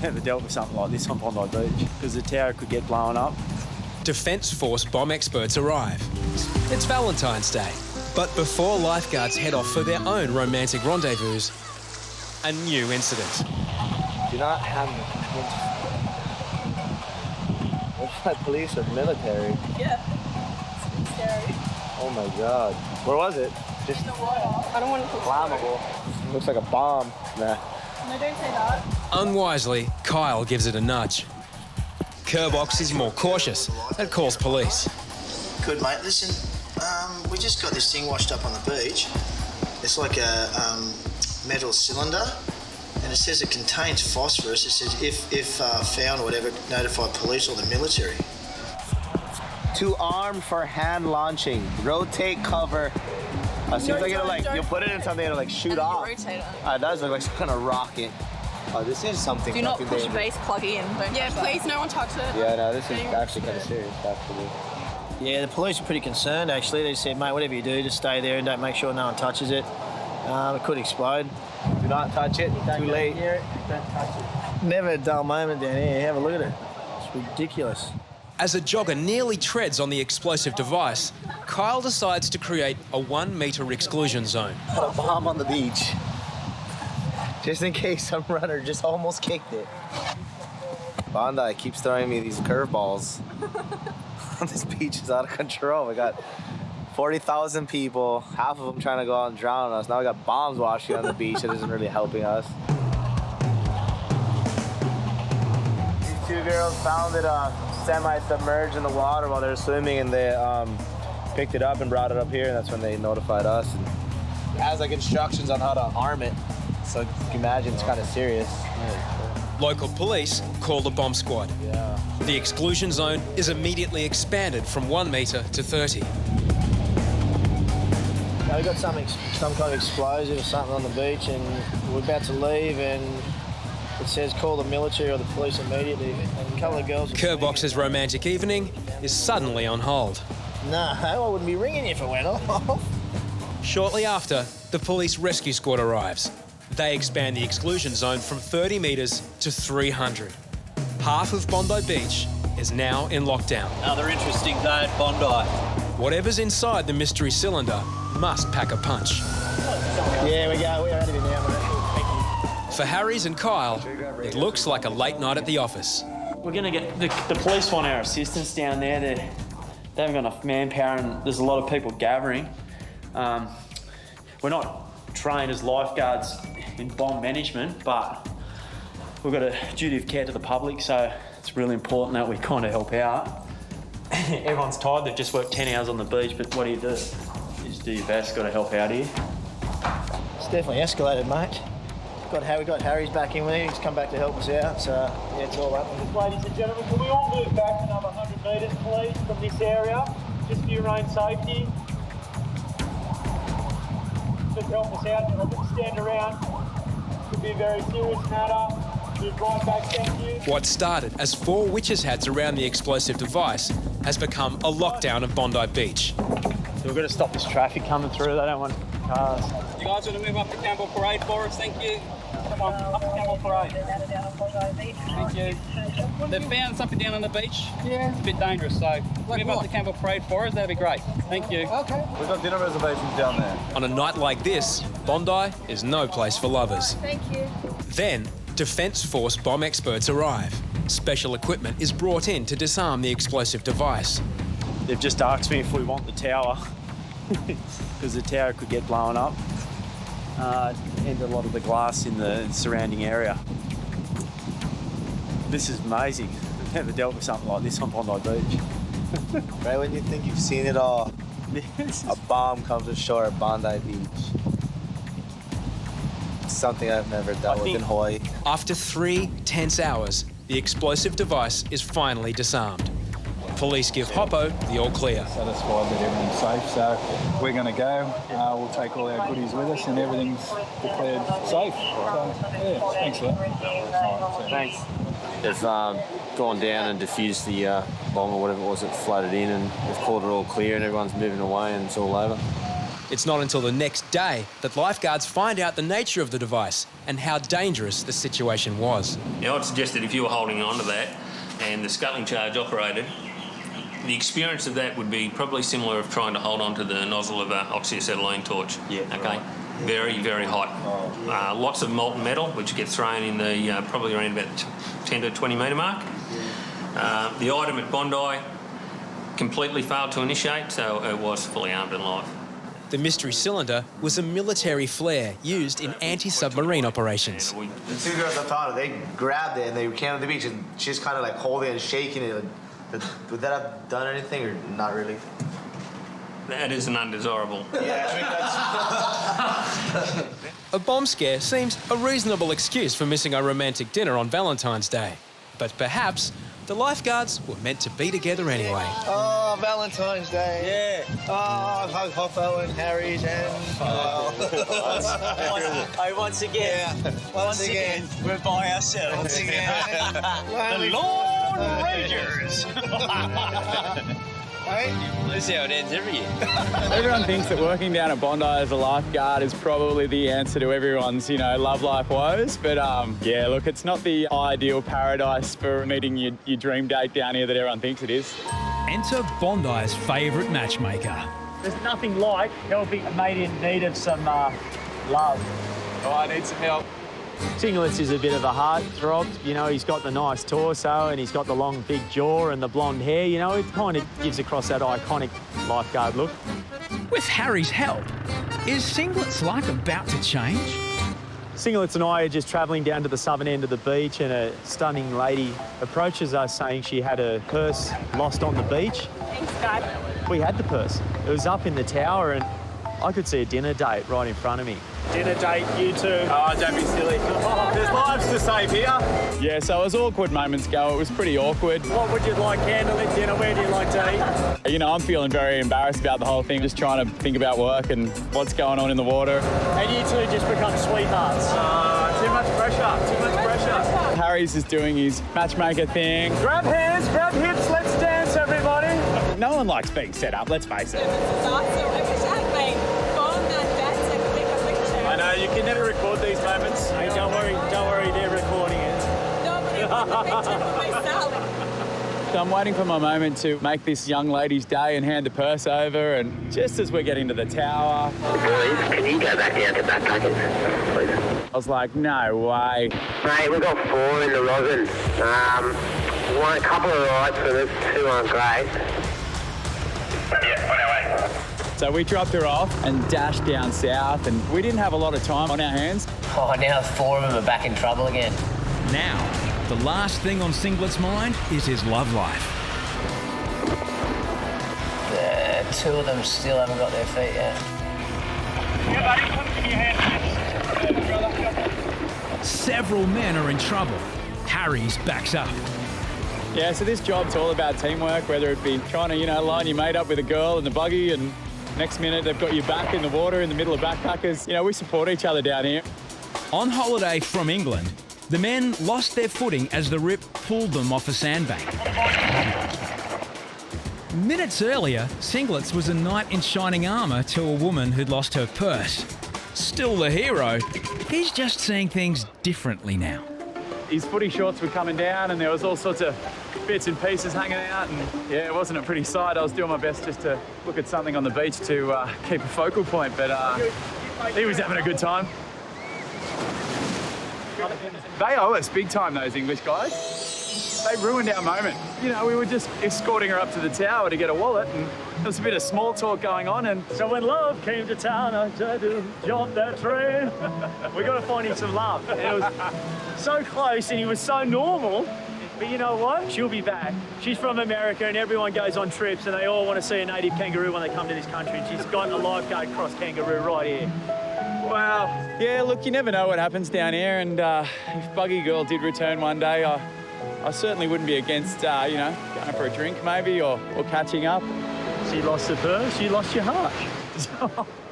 Never dealt with something like this on Bondi Beach because the tower could get blown up. Defence Force bomb experts arrive. It's Valentine's Day, but before lifeguards head off for their own romantic rendezvous, a new incident. Do not have Looks like police or military. Yeah. It's scary. Oh my god. Where was it? Just In the water. I don't want to put flammable. Looks like a bomb. Nah. No, don't say that. Unwisely, Kyle gives it a nudge. Kerbox is more cautious and calls police. Good, mate. Listen, we just got this thing washed up on the beach. It's like a metal cylinder, and it says it contains phosphorus. It says if found or whatever, notify police or the military. To arm for hand launching. Rotate cover. Seems like it'll you put it in something, it'll shoot off. Rotate it. It does look like some kind of rocket. Oh, this is something. Do not push dangerous. base plug in. Yeah, please, no one touch it. Yeah, no, this is actually kind of serious, actually. Yeah, the police are pretty concerned, actually. They said, mate, whatever you do, just stay there and don't make sure no one touches it. It could explode. Do not touch it. Too late. Don't touch it. Never a dull moment down here. Have a look at it. It's ridiculous. As a jogger nearly treads on the explosive device, Kyle decides to create a 1 metre exclusion zone. Got a bomb on the beach. Just in case some runner just almost kicked it. Bondi keeps throwing me these curveballs. This beach is out of control. We got 40,000 people, half of them trying to go out and drown us. Now we got bombs washing on the beach that isn't really helping us. These two girls found it semi-submerged in the water while they were swimming, and they picked it up and brought it up here, and that's when they notified us. And it has instructions on how to arm it, so you can imagine it's kind of serious. Local police call the bomb squad. Yeah. The exclusion zone is immediately expanded from 1 metre to 30. Now, we got some kind of explosive or something on the beach, and we're about to leave, and it says call the military or the police immediately. And a couple of girls... Kerbox's romantic evening is suddenly on hold. No, I wouldn't be ringing you if it went off. Shortly after, the police rescue squad arrives. They expand the exclusion zone from 30 metres to 300. Half of Bondi Beach is now in lockdown. Another interesting day at Bondi. Whatever's inside the mystery cylinder must pack a punch. Yeah, we go. We're out of here now, mate. For Harries and Kyle, it looks like a late night at the office. We're going to get the police want our assistance down there. They haven't got enough manpower and there's a lot of people gathering. We're not trained as lifeguards in bomb management, but we've got a duty of care to the public, so it's really important that we kind of help out. Everyone's tired, they've just worked 10 hours on the beach, but what do? You just do your best, got to help out here. It's definitely escalated, mate. We got Harry's back in with him. He's come back to help us out, so yeah, it's all up. Ladies and gentlemen, can we all move back another 100 metres, please, from this area, just for your own safety? Just help us out. I wouldn't stand around. Could be a very serious matter. Move right back, thank you. What started as 4 witches' hats around the explosive device has become a lockdown of Bondi Beach. So we've got to stop this traffic coming through, they don't want cars. You guys want to move up to Campbell Parade for us, thank you. Come on, up to Campbell Parade. Thank you. They've found something down on the beach. Yeah. It's a bit dangerous, so move up to Campbell Parade for us, that'd be great. Thank you. Okay. We've got dinner reservations down there. On a night like this, Bondi is no place for lovers. Thank you. Then, Defence Force bomb experts arrive. Special equipment is brought in to disarm the explosive device. They've just asked me if we want the tower, because the tower could get blown up and a lot of the glass in the surrounding area. This is amazing. I've never dealt with something like this on Bondi Beach. Right when you think you've seen it all, a bomb comes ashore at Bondi Beach. It's something I've never dealt with in Hawaii. After 3 tense hours, the explosive device is finally disarmed. Police give Hoppo the all clear. Satisfied that everything's safe, so we're going to go. We'll take all our goodies with us and everything's declared safe. So, yeah, thanks for that. Thanks. They've gone down and defused the bomb or whatever it was that floated in, and they've called it all clear and everyone's moving away and it's all over. It's not until the next day that lifeguards find out the nature of the device and how dangerous the situation was. Now, I'd suggest that if you were holding on to that and the scuttling charge operated, the experience of that would be probably similar of trying to hold on to the nozzle of an oxyacetylene torch. Yeah. Okay. Right. Very, very hot. Oh. Lots of molten metal, which get thrown in the probably around about 10 to 20 metre mark. Yeah. The item at Bondi completely failed to initiate, so it was fully armed and live. The mystery cylinder was a military flare used in anti-submarine operations. The two girls I found, they grabbed it and they came to the beach and she's kind of like holding it and shaking it. Would that have done anything or not really? That is an undesirable. Yeah, I mean, that's... A bomb scare seems a reasonable excuse for missing a romantic dinner on Valentine's Day. But perhaps the lifeguards were meant to be together anyway. Oh, Valentine's Day. Yeah. Oh, hug Hoppo and Harries and... Once again. Yeah. Once again. We're by ourselves. Once again. The Lone Rangers. Right? That's how it ends every year. Everyone thinks that working down at Bondi as a lifeguard is probably the answer to everyone's, love life woes. But yeah, look, it's not the ideal paradise for meeting your dream date down here that everyone thinks it is. Enter Bondi's favourite matchmaker. There's nothing like helping a mate in need of some love. Oh, I need some help. Singlets is a bit of a heartthrob. He's got the nice torso and he's got the long, big jaw and the blonde hair. It kind of gives across that iconic lifeguard look. With Harry's help, is Singlets' luck about to change? Singlets and I are just travelling down to the southern end of the beach and a stunning lady approaches us saying she had her purse lost on the beach. Thanks, guys. We had the purse. It was up in the tower and I could see a dinner date right in front of me. Dinner date, you two. Oh, don't be silly. There's lives to save here. Yeah, so as awkward moments go, it was pretty awkward. What would you like handled at dinner? Where do you like to eat? I'm feeling very embarrassed about the whole thing, just trying to think about work and what's going on in the water. And you two just become sweethearts. Too much pressure. Harry's is doing his matchmaker thing. Grab hands, grab hips, let's dance, everybody. No one likes being set up, let's face it. This is awesome. I wish I had my phone that dance and take a picture. I know, you can never record these moments. Hey, don't worry, they're recording it. No, but I want a picture for myself. So I'm waiting for my moment to make this young lady's day and hand the purse over, and just as we're getting to the tower... Boys, can you go back down to backpackers, please? I was like, no way. Mate, we've got 4 in the rosin. A couple of rides for this, 2 aren't great. Yeah, on our way. So we dropped her off and dashed down south, and we didn't have a lot of time on our hands. Oh, now 4 of them are back in trouble again. Now, the last thing on Singlet's mind is his love life. 2 of them still haven't got their feet yet. Yeah, buddy, put them in your hands. Several men are in trouble. Harry's backs up. Yeah, so this job's all about teamwork, whether it be trying to, line your mate up with a girl in the buggy and next minute they've got you back in the water in the middle of backpackers. We support each other down here. On holiday from England, the men lost their footing as the rip pulled them off a sandbank. Minutes earlier, Singlets was a knight in shining armour to a woman who'd lost her purse. Still the hero, he's just seeing things differently now. His footy shorts were coming down and there was all sorts of bits and pieces hanging out, and yeah, it wasn't a pretty sight. I was doing my best just to look at something on the beach to keep a focal point, but he was having a good time. They owe us big time, those English guys. They ruined our moment. We were just escorting her up to the tower to get a wallet, and there was a bit of small talk going on, and so when love came to town, I tried to jump that train. We got to find him some love. And it was so close, and he was so normal. But you know what? She'll be back. She's from America, and everyone goes on trips, and they all want to see a native kangaroo when they come to this country. And she's got a lifeguard cross kangaroo right here. Wow. Yeah, look, you never know what happens down here, and if Buggy Girl did return one day, I certainly wouldn't be against, going for a drink maybe, or catching up. She lost her purse, you lost your heart.